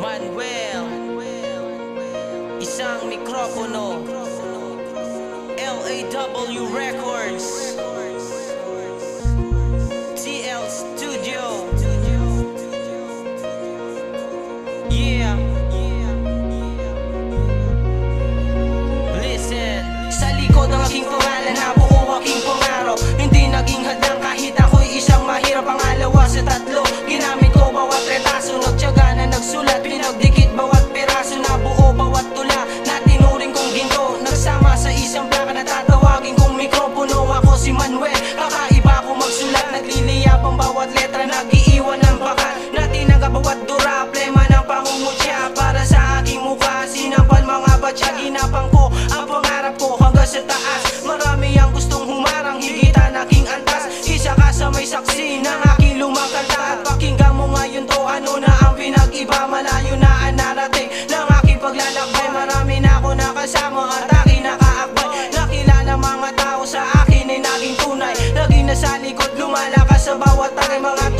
Manuel, isang mikropono, LAW Records, TL Studio. Yeah. Listen, sa likod ng aking pangalan nabuo aking pangarap. Hindi naging hadang kahit ako'y isang mahirap. Pangalawa sa tatlo, ginamit ko bawat retaso. Nagtiyaga na nagsulat, pinagdikit bawat piraso. Nabuo bawat tula na tinuring kong ginto. Nagsama sa isang plaka na tatawagin kong mikropono. Ako si Manuel, kakaiba ko magsulat. Nagliliyap ang bawat letra, nag-iiwan ng bakat. Natinangga bawat dura, plema ng pangungutya. Para sa aking mukha, sinampal mga batya. Ginapang ko ang pangarap ko hanggang sa taas. Marami ang gustong humarang, higitan aking antas. Isa ka sa may saksi ng aking lumang kanta. At pakinggan mo ngayon to, ano na ang pinag-iba. Malayo na ang narating ng aking paglalakbay. Marami na ako nakasama at aking nakaakbay. Nakilala mga tao sa akin ay naging tunay. Lagi na sa likod, lumalakas sa bawat tagay. Mga